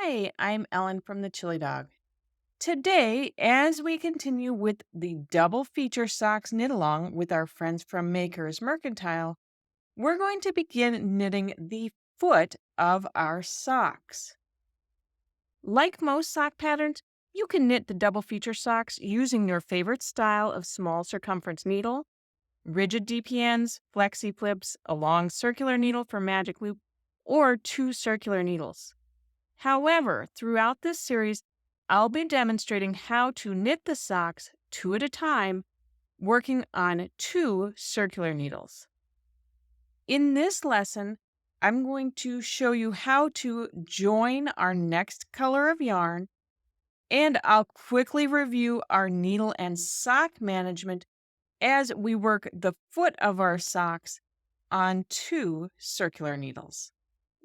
Hi, I'm Ellen from the Chili Dog. Today, as we continue with the Double Feature Socks knit along with our friends from Makers Mercantile, we're going to begin knitting the foot of our socks. Like most sock patterns, you can knit the Double Feature Socks using your favorite style of small circumference needle, rigid DPNs, flexi flips, a long circular needle for magic loop, or two circular needles. However, throughout this series, I'll be demonstrating how to knit the socks two at a time, working on two circular needles. In this lesson, I'm going to show you how to join our next color of yarn, and I'll quickly review our needle and sock management as we work the foot of our socks on two circular needles.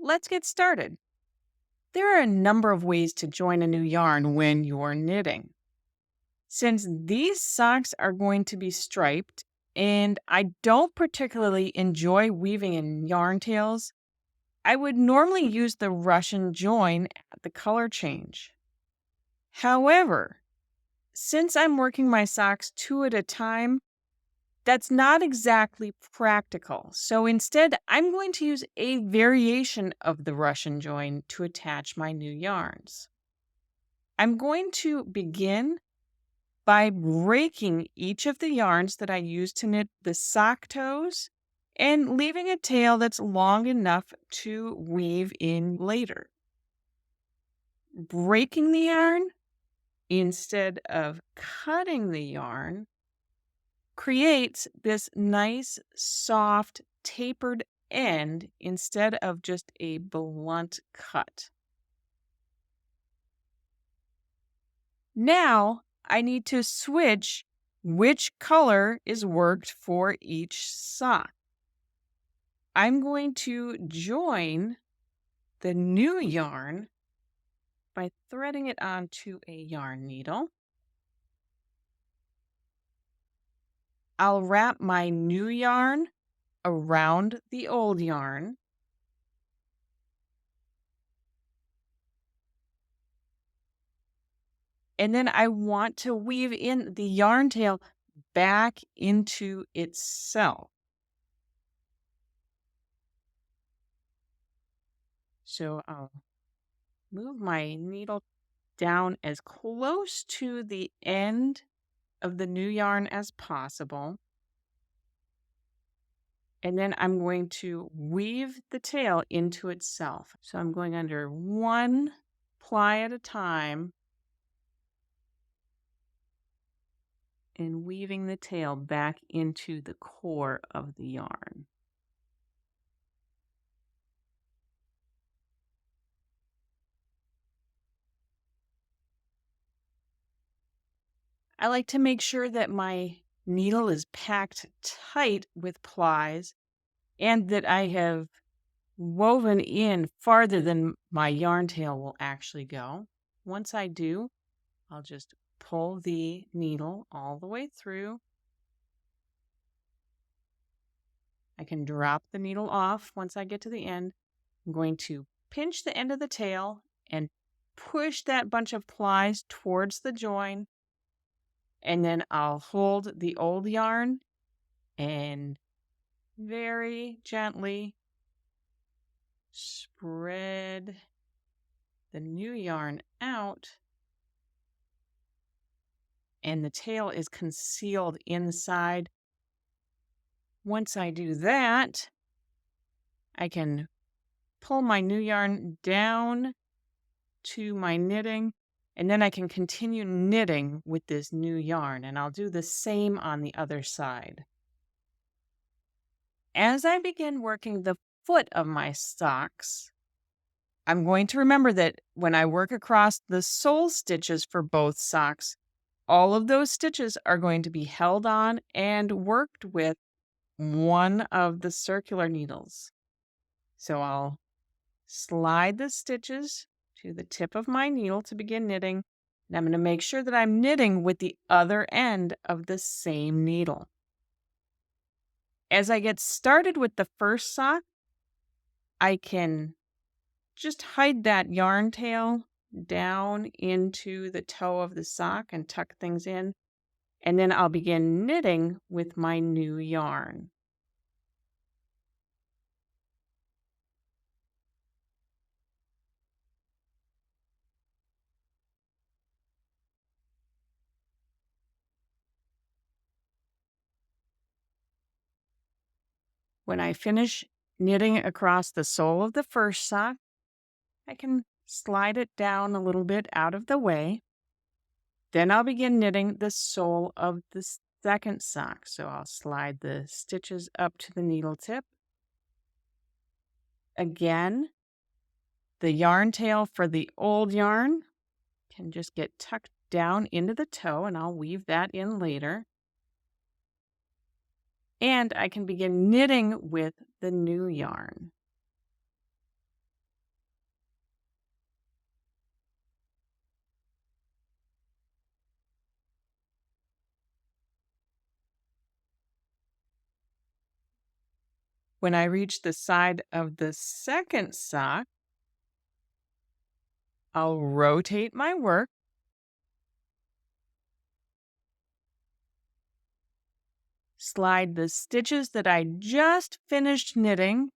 Let's get started. There are a number of ways to join a new yarn when you're knitting. Since these socks are going to be striped, and I don't particularly enjoy weaving in yarn tails, I would normally use the Russian join at the color change. However, since I'm working my socks two at a time, that's not exactly practical. So instead, I'm going to use a variation of the Russian join to attach my new yarns. I'm going to begin by breaking each of the yarns that I use to knit the sock toes and leaving a tail that's long enough to weave in later. Breaking the yarn instead of cutting the yarn creates this nice, soft, tapered end instead of just a blunt cut. Now I need to switch which color is worked for each sock. I'm going to join the new yarn by threading it onto a yarn needle. I'll wrap my new yarn around the old yarn. And then I want to weave in the yarn tail back into itself. So I'll move my needle down as close to the end of the new yarn as possible. And then I'm going to weave the tail into itself. So I'm going under one ply at a time and weaving the tail back into the core of the yarn. I like to make sure that my needle is packed tight with plies and that I have woven in farther than my yarn tail will actually go. Once I do, I'll just pull the needle all the way through. I can drop the needle off once I get to the end. I'm going to pinch the end of the tail and push that bunch of plies towards the join. And then I'll hold the old yarn and very gently spread the new yarn out. And the tail is concealed inside. Once I do that, I can pull my new yarn down to my knitting, and then I can continue knitting with this new yarn, and I'll do the same on the other side. As I begin working the foot of my socks, I'm going to remember that when I work across the sole stitches for both socks, all of those stitches are going to be held on and worked with one of the circular needles. So I'll slide the stitches to the tip of my needle to begin knitting, and I'm going to make sure that I'm knitting with the other end of the same needle. As I get started with the first sock, I can just hide that yarn tail down into the toe of the sock and tuck things in. And then I'll begin knitting with my new yarn. When I finish knitting across the sole of the first sock, I can slide it down a little bit out of the way. Then I'll begin knitting the sole of the second sock. So I'll slide the stitches up to the needle tip. Again, the yarn tail for the old yarn can just get tucked down into the toe, and I'll weave that in later. And I can begin knitting with the new yarn. When I reach the side of the second sock, I'll rotate my work. Slide the stitches that I just finished knitting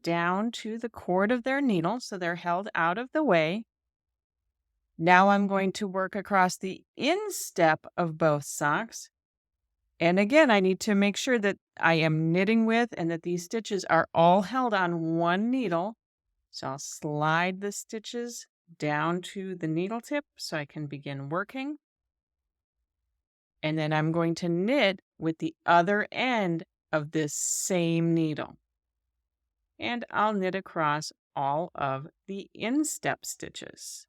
down to the cord of their needle so they're held out of the way. Now I'm going to work across the instep of both socks. And again, I need to make sure that I am knitting with and that these stitches are all held on one needle. So I'll slide the stitches down to the needle tip so I can begin working. And then I'm going to knit with the other end of this same needle. And I'll knit across all of the instep stitches.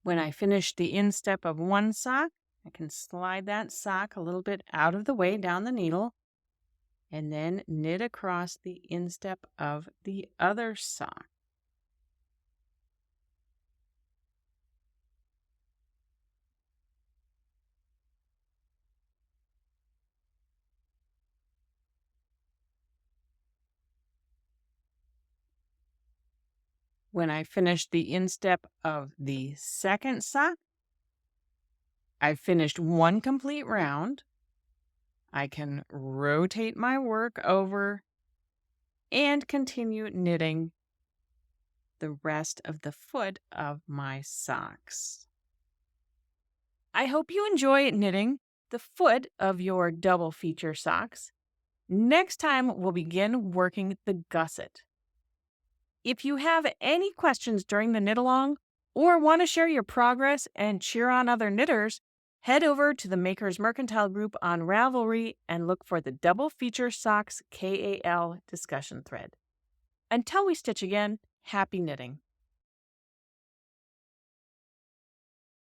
When I finish the instep of one sock, I can slide that sock a little bit out of the way down the needle and then knit across the instep of the other sock. When I finish the instep of the second sock, I've finished one complete round. I can rotate my work over and continue knitting the rest of the foot of my socks. I hope you enjoy knitting the foot of your double feature socks. Next time, we'll begin working the gusset. If you have any questions during the knit along or want to share your progress and cheer on other knitters, head over to the Makers Mercantile group on Ravelry and look for the Double Feature Socks KAL discussion thread. Until we stitch again, happy knitting.